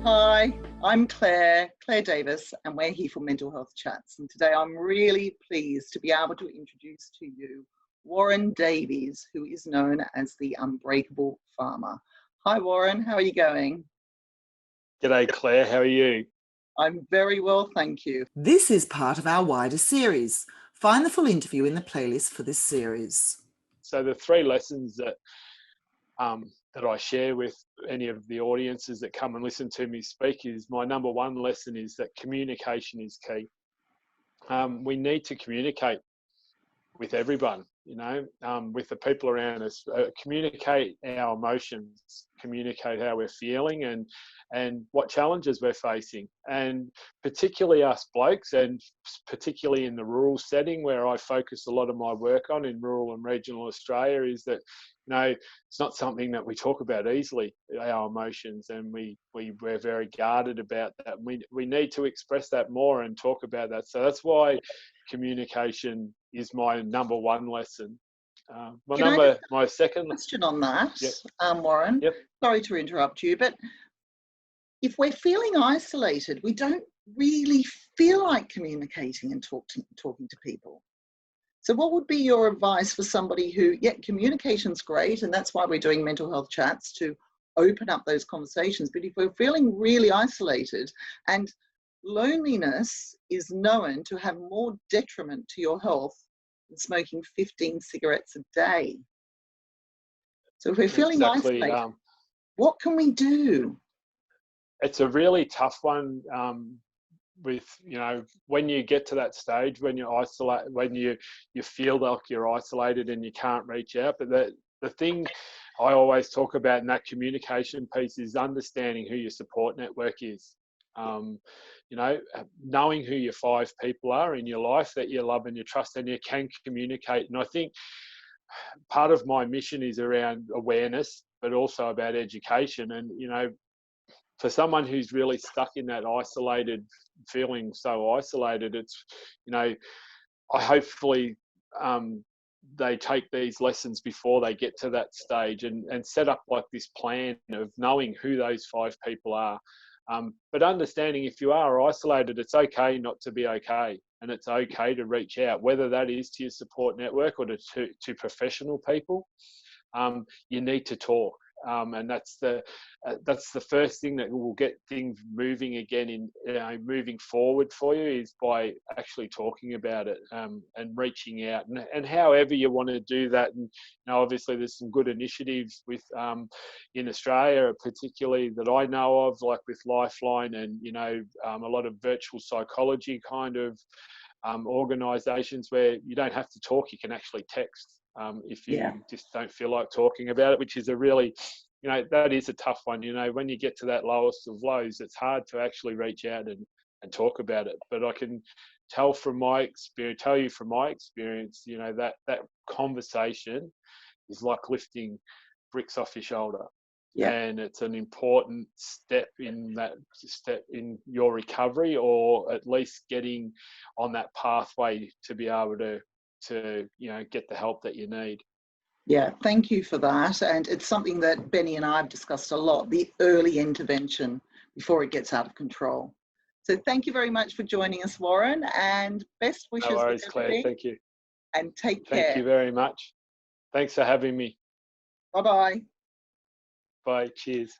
Hi, I'm Clare Davies, and we're here for Mental Health Chats. And today I'm really pleased to be able to introduce to you Warren Davies, who is known as the Unbreakable Farmer. Hi Warren, how are you going? G'day Claire, how are you? I'm very well, thank you. This is part of our wider series. Find the full interview in the playlist for this series. So the three lessons that I share with any of the audiences that come and listen to me speak is my number one lesson is that communication is key. We need to communicate with everyone, with the people around us, communicate our emotions, communicate how we're feeling and what challenges we're facing. And particularly us blokes, and particularly in the rural setting where I focus a lot of my work on in rural and regional Australia, is that it's not something that we talk about easily, our emotions, and we're very guarded about that. We need to express that more and talk about that. So that's why communication is my number one lesson. My second question on that, yep. Warren. Yep. Sorry to interrupt you, but if we're feeling isolated, we don't really feel like communicating and talking to people. So what would be your advice for somebody who, communication's great, and that's why we're doing mental health chats, to open up those conversations. But if we're feeling really isolated, and loneliness is known to have more detriment to your health than smoking 15 cigarettes a day. So if we're feeling isolated, what can we do? It's a really tough one. When you get to that stage, when you're isolated, when you feel like you're isolated and you can't reach out. But the thing I always talk about in that communication piece is understanding who your support network is. Knowing who your 5 people are in your life that you love and you trust and you can communicate. And I think part of my mission is around awareness, but also about education. And, for someone who's really stuck in that isolated, feeling so isolated, it's, I hopefully they take these lessons before they get to that stage and set up like this plan of knowing who those 5 people are. But understanding if you are isolated, it's okay not to be okay. And it's okay to reach out, whether that is to your support network or to professional people. You need to talk. And that's the first thing that will get things moving again moving forward for you, is by actually talking about it and reaching out and however you want to do that. And obviously there's some good initiatives with in Australia, particularly that I know of, like with Lifeline and a lot of virtual psychology kind of organisations where you don't have to talk, you can actually text. If you just don't feel like talking about it, which is a really, that is a tough one. When you get to that lowest of lows, it's hard to actually reach out and talk about it. But I can tell you from my experience, that conversation is like lifting bricks off your shoulder. Yeah. And it's an important step in your recovery, or at least getting on that pathway to be able to get the help that you need. Yeah, thank you for that. And it's something that Benny and I have discussed a lot, the early intervention before it gets out of control. So thank you very much for joining us, Warren, and best wishes. No worries, Claire. Thank you. And take care. Thank you very much. Thanks for having me. Bye-bye. Bye. Cheers.